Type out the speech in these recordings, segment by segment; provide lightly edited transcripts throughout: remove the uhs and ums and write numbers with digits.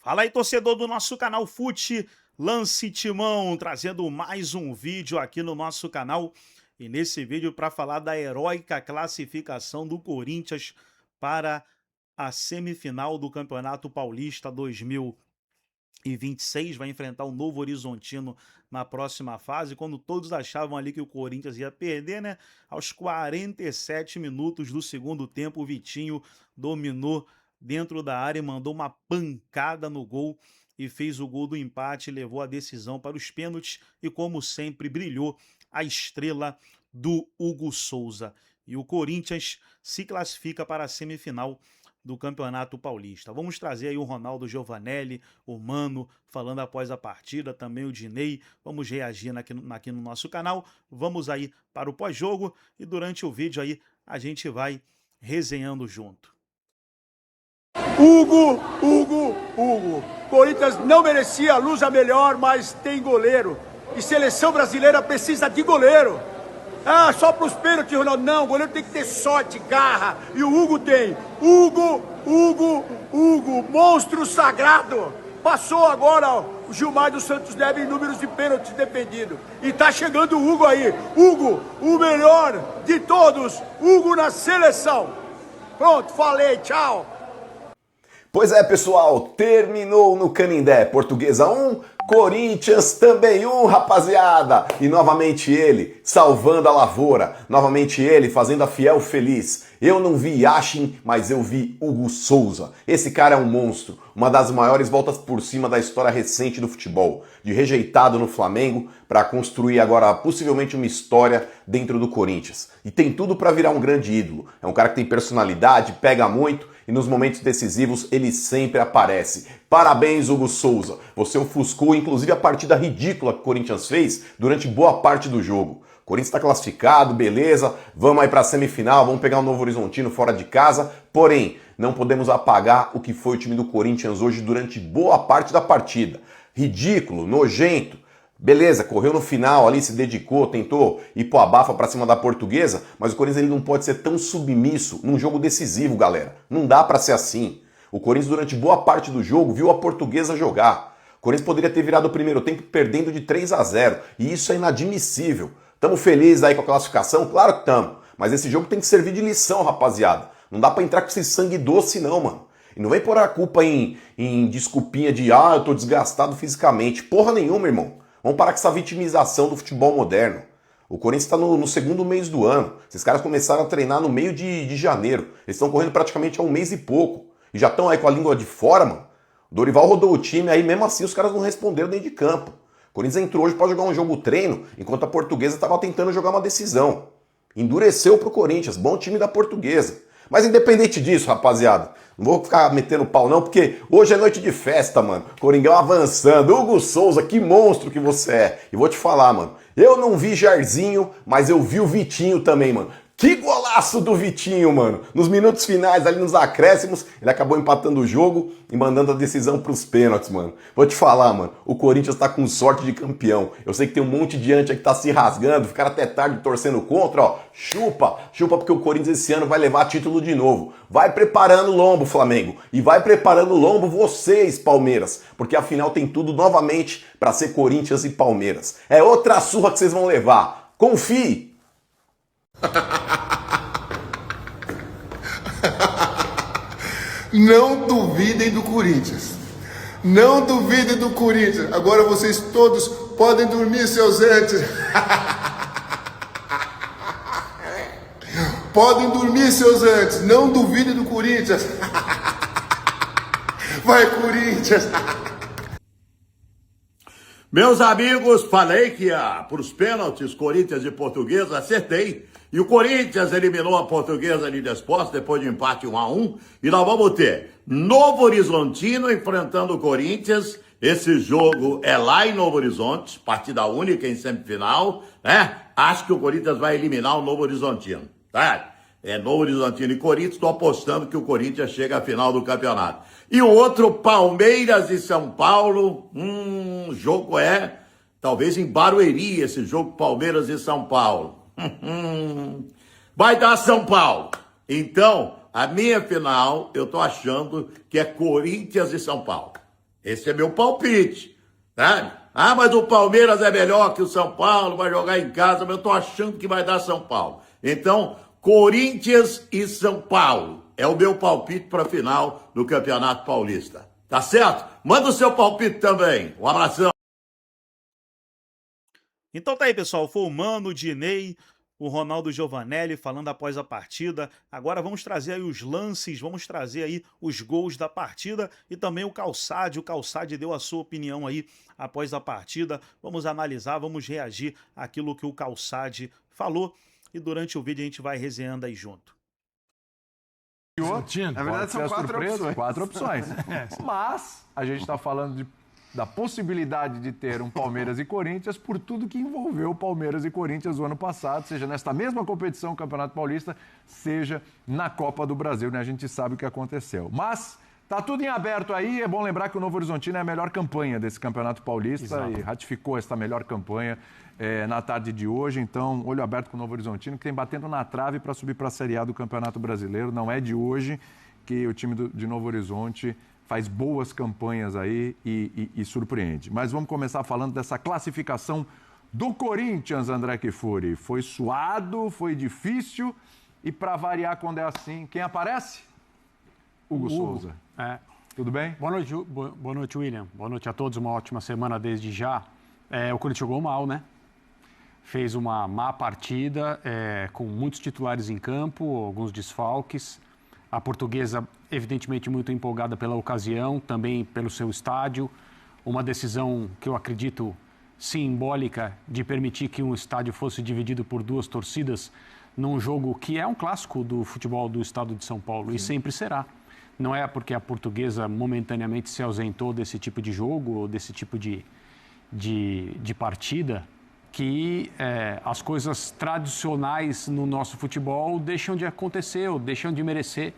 Fala aí, torcedor do nosso canal Fute Lance Timão, trazendo mais um vídeo aqui no nosso canal. E nesse vídeo para falar da heróica classificação do Corinthians para a semifinal do Campeonato Paulista 2026. Vai enfrentar o Novo Horizontino na próxima fase, quando todos achavam ali que o Corinthians ia perder, né? Aos 47 minutos do segundo tempo, o Vitinho dominou dentro da área e mandou uma pancada no gol e fez o gol do empate, levou a decisão para os pênaltis e, como sempre, brilhou a estrela do Hugo Souza. E o Corinthians se classifica para a semifinal do Campeonato Paulista. Vamos trazer aí o Ronaldo Giovanelli, o Mano, falando após a partida, também o Dinei. Vamos reagir aqui no nosso canal. Vamos aí para o pós-jogo e durante o vídeo aí a gente vai resenhando junto. Hugo. Corinthians não merecia a luz a melhor, mas tem goleiro. E seleção brasileira precisa de goleiro. Ah, só pros pênaltis, Ronaldo. Não, o goleiro tem que ter sorte, garra. E o Hugo tem. Hugo, monstro sagrado. Passou agora ó, o Gilmar dos Santos Neves em números de pênaltis defendidos. E tá chegando o Hugo aí. Hugo, o melhor de todos. Hugo na seleção. Pronto, falei, tchau. Pois é, pessoal, terminou no Canindé. Portuguesa 1, Corinthians também 1, rapaziada. E novamente ele, salvando a lavoura. Novamente ele, fazendo a Fiel feliz. Eu não vi Yashin, mas eu vi Hugo Souza. Esse cara é um monstro. Uma das maiores voltas por cima da história recente do futebol. De rejeitado no Flamengo para construir agora possivelmente uma história dentro do Corinthians. E tem tudo para virar um grande ídolo. É um cara que tem personalidade, pega muito. E nos momentos decisivos ele sempre aparece. Parabéns, Hugo Souza. Você ofuscou inclusive a partida ridícula que o Corinthians fez durante boa parte do jogo. O Corinthians está classificado, beleza, vamos aí para a semifinal, vamos pegar o Novo Horizontino fora de casa. Porém, não podemos apagar o que foi o time do Corinthians hoje durante boa parte da partida. Ridículo, nojento. Beleza, correu no final ali, se dedicou, tentou ir pro abafa pra cima da Portuguesa, mas o Corinthians ele não pode ser tão submisso num jogo decisivo, galera. Não dá pra ser assim. O Corinthians durante boa parte do jogo viu a Portuguesa jogar. O Corinthians poderia ter virado o primeiro tempo perdendo de 3-0, e isso é inadmissível. Tamo felizes aí com a classificação? Claro que tamo, mas esse jogo tem que servir de lição, rapaziada. Não dá pra entrar com esse sangue doce não, mano. E não vem pôr a culpa em desculpinha de eu tô desgastado fisicamente. Porra nenhuma, irmão. Vamos parar com essa vitimização do futebol moderno. O Corinthians está no segundo mês do ano. Esses caras começaram a treinar no meio de janeiro. Eles estão correndo praticamente há um mês e pouco. E já estão aí com a língua de fora, mano. O Dorival rodou o time, aí mesmo assim os caras não responderam dentro de campo. O Corinthians entrou hoje para jogar um jogo treino, enquanto a Portuguesa estava tentando jogar uma decisão. Endureceu pro Corinthians, bom time da Portuguesa. Mas independente disso, rapaziada, não vou ficar metendo pau não, porque hoje é noite de festa, mano. Coringão avançando. Hugo Souza, que monstro que você é. E vou te falar, mano, eu não vi Jairzinho, mas eu vi o Vitinho também, mano. Que golaço do Vitinho, mano. Nos minutos finais, ali nos acréscimos, ele acabou empatando o jogo e mandando a decisão pros pênaltis, mano. Vou te falar, mano, o Corinthians tá com sorte de campeão. Eu sei que tem um monte de ante aí que tá se rasgando, ficaram até tarde torcendo contra, ó. Chupa porque o Corinthians esse ano vai levar título de novo. Vai preparando o lombo, Flamengo. E vai preparando o lombo vocês, Palmeiras. Porque afinal tem tudo novamente pra ser Corinthians e Palmeiras. É outra surra que vocês vão levar. Confie! Não duvidem do Corinthians. Não duvidem do Corinthians. Agora vocês todos podem dormir, seus entes. Podem dormir, seus entes. Não duvidem do Corinthians. Vai, Corinthians. Meus amigos, falei que ia para os pênaltis, Corinthians e Portuguesa, acertei. E o Corinthians eliminou a Portuguesa ali Desportes depois de empate 1-1. E nós vamos ter Novo Horizontino enfrentando o Corinthians. Esse jogo é lá em Novo Horizonte, partida única em semifinal, né? Acho que o Corinthians vai eliminar o Novo Horizontino, tá? É Novo Horizontino e Corinthians, estou apostando que o Corinthians chega à final do campeonato. E o outro, Palmeiras e São Paulo, o jogo é, talvez em Barueri, esse jogo Palmeiras e São Paulo. Vai dar São Paulo. Então, a minha final, eu tô achando que é Corinthians e São Paulo. Esse é meu palpite, sabe? Ah, mas o Palmeiras é melhor que o São Paulo, vai jogar em casa, mas eu tô achando que vai dar São Paulo. Então, Corinthians e São Paulo é o meu palpite para a final do Campeonato Paulista. Tá certo? Manda o seu palpite também. Um abração. Então tá aí, pessoal. Foi o Mano, o Dinei, o Ronaldo Giovanelli falando após a partida. Agora vamos trazer aí os lances, vamos trazer aí os gols da partida e também o Calçade. O Calçade deu a sua opinião aí após a partida. Vamos analisar, vamos reagir àquilo que o Calçade falou e durante o vídeo a gente vai resenhando aí junto. Na verdade, são quatro opções. Mas a gente está falando da possibilidade de ter um Palmeiras e Corinthians por tudo que envolveu Palmeiras e Corinthians o ano passado, seja nesta mesma competição, Campeonato Paulista, seja na Copa do Brasil, né? A gente sabe o que aconteceu. Mas tá tudo em aberto aí, é bom lembrar que o Novo Horizontino é a melhor campanha desse Campeonato Paulista. Exato. E ratificou essa melhor campanha na tarde de hoje. Então, olho aberto com o Novo Horizontino, que tem batendo na trave para subir para a Série A do Campeonato Brasileiro. Não é de hoje que o time de Novo Horizonte faz boas campanhas aí e surpreende. Mas vamos começar falando dessa classificação do Corinthians, André Kfouri. Foi suado, foi difícil e para variar quando é assim, quem aparece? Hugo Souza. Tudo bem? Boa noite, William. Boa noite a todos, uma ótima semana desde já. O Corinthians jogou mal, né? Fez uma má partida, com muitos titulares em campo, alguns desfalques. A Portuguesa, evidentemente, muito empolgada pela ocasião, também pelo seu estádio. Uma decisão que eu acredito simbólica de permitir que um estádio fosse dividido por duas torcidas num jogo que é um clássico do futebol do estado de São Paulo. Sim. E sempre será. Não é porque a Portuguesa momentaneamente se ausentou desse tipo de jogo ou desse tipo de partida que as coisas tradicionais no nosso futebol deixam de acontecer ou deixam de merecer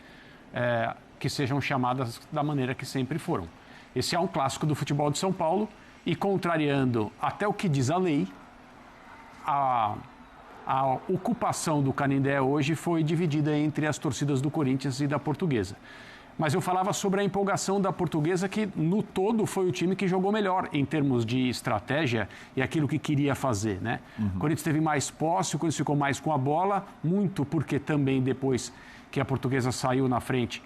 que sejam chamadas da maneira que sempre foram. Esse é um clássico do futebol de São Paulo e, contrariando até o que diz a lei, a ocupação do Canindé hoje foi dividida entre as torcidas do Corinthians e da Portuguesa. Mas eu falava sobre a empolgação da Portuguesa, que no todo foi o time que jogou melhor em termos de estratégia e aquilo que queria fazer, né? Uhum. O Corinthians teve mais posse, o Corinthians ficou mais com a bola, muito porque também depois que a Portuguesa saiu na frente,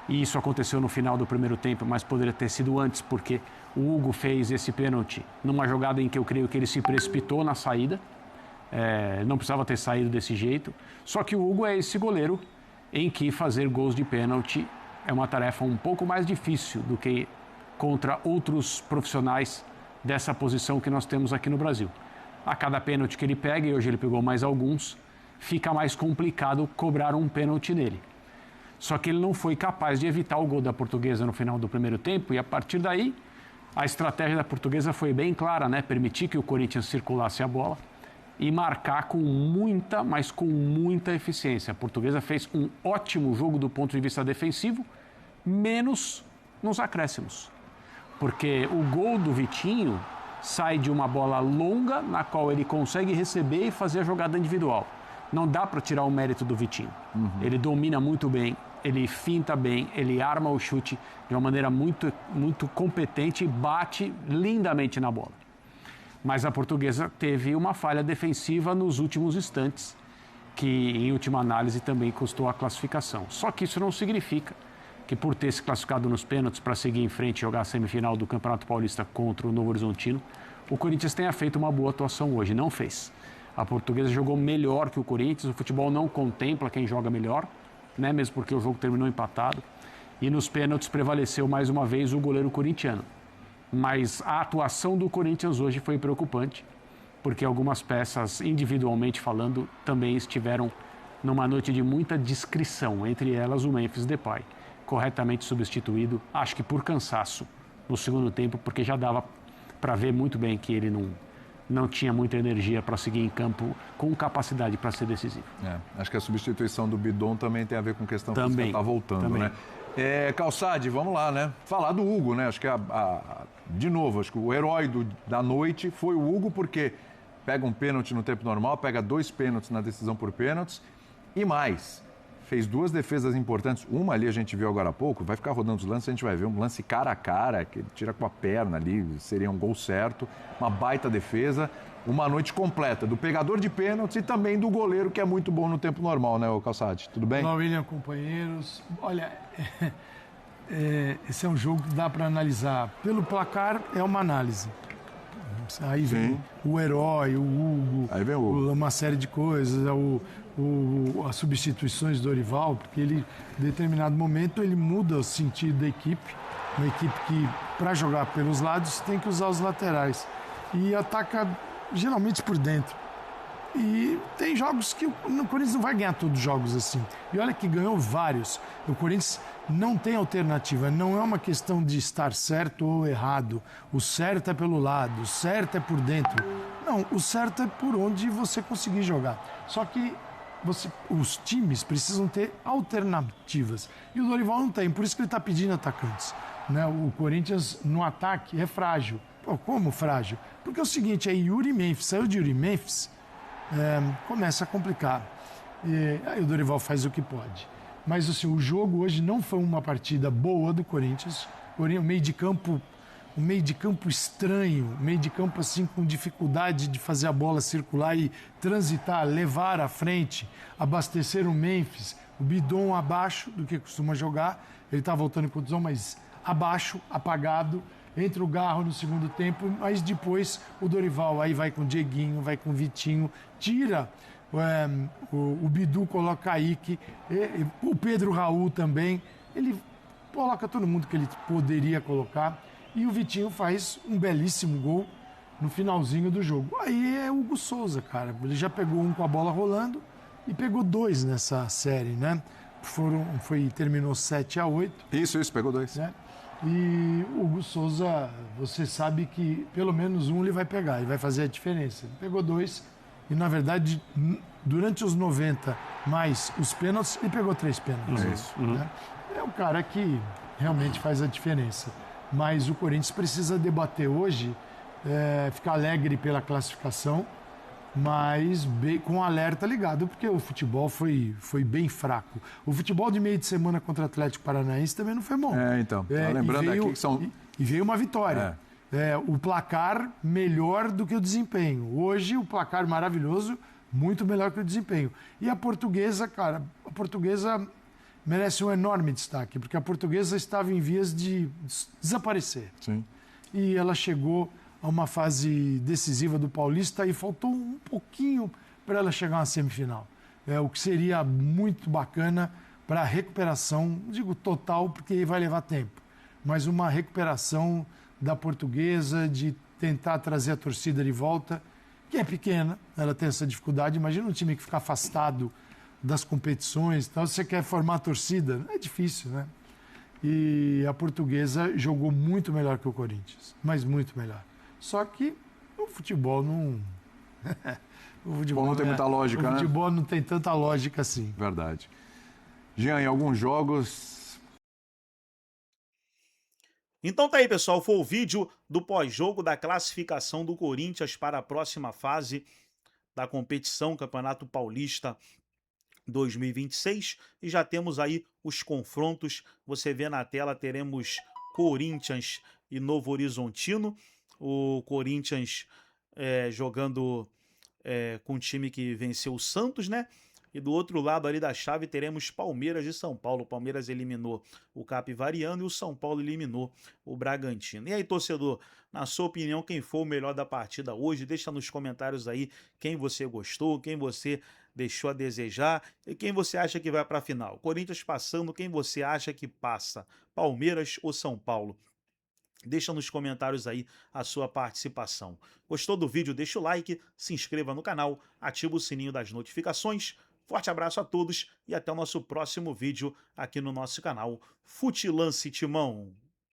e isso aconteceu no final do primeiro tempo, mas poderia ter sido antes, porque o Hugo fez esse pênalti numa jogada em que eu creio que ele se precipitou na saída, não precisava ter saído desse jeito, só que o Hugo é esse goleiro em que fazer gols de pênalti é uma tarefa um pouco mais difícil do que contra outros profissionais dessa posição que nós temos aqui no Brasil. A cada pênalti que ele pega, e hoje ele pegou mais alguns, fica mais complicado cobrar um pênalti nele. Só que ele não foi capaz de evitar o gol da Portuguesa no final do primeiro tempo e a partir daí a estratégia da Portuguesa foi bem clara, né? Permitir que o Corinthians circulasse a bola e marcar com muita, mas com muita eficiência. A Portuguesa fez um ótimo jogo do ponto de vista defensivo, menos nos acréscimos. Porque o gol do Vitinho sai de uma bola longa, na qual ele consegue receber e fazer a jogada individual. Não dá para tirar o mérito do Vitinho. Uhum. Ele domina muito bem, ele finta bem, ele arma o chute de uma maneira muito, muito competente e bate lindamente na bola. Mas a Portuguesa teve uma falha defensiva nos últimos instantes, que em última análise também custou a classificação. Só que isso não significa que por ter se classificado nos pênaltis para seguir em frente e jogar a semifinal do Campeonato Paulista contra o Novo Horizontino, o Corinthians tenha feito uma boa atuação hoje. Não fez. A Portuguesa jogou melhor que o Corinthians, o futebol não contempla quem joga melhor, né? Mesmo porque o jogo terminou empatado. E nos pênaltis prevaleceu mais uma vez o goleiro corintiano. Mas a atuação do Corinthians hoje foi preocupante, porque algumas peças, individualmente falando, também estiveram numa noite de muita discrição, entre elas o Memphis Depay, corretamente substituído, acho que por cansaço, no segundo tempo, porque já dava para ver muito bem que ele não tinha muita energia para seguir em campo com capacidade para ser decisivo. Acho que a substituição do Bidon também tem a ver com questão que você está voltando, também. Né? Calçade, vamos lá, né? Falar do Hugo, né? Acho que de novo, acho que o herói da noite foi o Hugo, porque pega um pênalti no tempo normal, pega 2 pênaltis na decisão por pênaltis e mais, fez 2 defesas importantes. Uma ali a gente viu agora há pouco, vai ficar rodando os lances, a gente vai ver um lance cara a cara, que ele tira com a perna ali, seria um gol certo. Uma baita defesa, uma noite completa do pegador de pênaltis e também do goleiro, que é muito bom no tempo normal, né, o Calçade? Tudo bem? Olá, William, companheiros. Olha, esse é um jogo que dá para analisar. Pelo placar, é uma análise. Aí vem o herói, o Hugo, aí vem o Hugo. Uma série de coisas, as substituições do Dorival, porque ele, em determinado momento, ele muda o sentido da equipe. Uma equipe que, para jogar pelos lados, tem que usar os laterais. E ataca geralmente por dentro. E tem jogos que o Corinthians não vai ganhar todos os jogos assim. E olha que ganhou vários. O Corinthians não tem alternativa. Não é uma questão de estar certo ou errado. O certo é pelo lado, o certo é por dentro. Não, o certo é por onde você conseguir jogar. Só que os times precisam ter alternativas. E o Dorival não tem, por isso que ele está pedindo atacantes. Né? O Corinthians, no ataque, é frágil. Pô, como frágil? Porque é o seguinte, é Yuri Memphis. Saiu de Yuri Memphis, começa a complicar. Aí o Dorival faz o que pode. Mas assim, o jogo hoje não foi uma partida boa do Corinthians. O meio de campo estranho, meio de campo assim com dificuldade de fazer a bola circular e transitar, levar à frente, abastecer o Memphis, o Bidon abaixo do que costuma jogar. Ele está voltando em contusão, mas abaixo, apagado. Entra o Garro no segundo tempo, mas depois o Dorival aí vai com o Dieguinho, vai com o Vitinho, tira o Bidu, coloca o Kaique, o Pedro Raul também. Ele coloca todo mundo que ele poderia colocar e o Vitinho faz um belíssimo gol no finalzinho do jogo. Aí é o Hugo Souza, cara. Ele já pegou um com a bola rolando e pegou 2 nessa série, né? Terminou 7-8. Isso, pegou 2. Né? E o Hugo Souza, você sabe que pelo menos um ele vai pegar e vai fazer a diferença. Ele pegou 2 e, na verdade, durante os 90 mais os pênaltis, ele pegou 3 pênaltis. Isso. Né? É um cara que realmente faz a diferença. Mas o Corinthians precisa debater hoje, ficar alegre pela classificação, mas com alerta ligado, porque o futebol foi bem fraco. O futebol de meio de semana contra o Atlético Paranaense também não foi bom. Então. Lembrando aqui que são... E veio uma vitória. O placar melhor do que o desempenho. Hoje, o placar maravilhoso, muito melhor que o desempenho. E a Portuguesa, cara, merece um enorme destaque, porque a Portuguesa estava em vias de desaparecer. Sim. E ela chegou a uma fase decisiva do Paulista e faltou um pouquinho para ela chegar na semifinal. O que seria muito bacana para a recuperação, digo total, porque vai levar tempo, mas uma recuperação da Portuguesa, de tentar trazer a torcida de volta, que é pequena, ela tem essa dificuldade. Imagina um time que fica afastado das competições, então você quer formar a torcida, é difícil, né? E a Portuguesa jogou muito melhor que o Corinthians, mas muito melhor. Só que o futebol não... O futebol não tem muita lógica, né? O futebol não tem tanta lógica assim. Verdade. Jean, em alguns jogos... Então tá aí, pessoal, foi o vídeo do pós-jogo da classificação do Corinthians para a próxima fase da competição Campeonato Paulista 2026, e já temos aí os confrontos. Você vê na tela, teremos Corinthians e Novo Horizontino. O Corinthians jogando com o time que venceu o Santos, né? E do outro lado ali da chave teremos Palmeiras e São Paulo. O Palmeiras eliminou o Capivariano e o São Paulo eliminou o Bragantino. E aí, torcedor, na sua opinião, quem foi o melhor da partida hoje? Deixa nos comentários aí quem você gostou, quem você deixou a desejar e quem você acha que vai para a final. Corinthians passando, quem você acha que passa? Palmeiras ou São Paulo? Deixa nos comentários aí a sua participação. Gostou do vídeo? Deixa o like, se inscreva no canal, ativa o sininho das notificações. Forte abraço a todos e até o nosso próximo vídeo aqui no nosso canal Futilance Timão.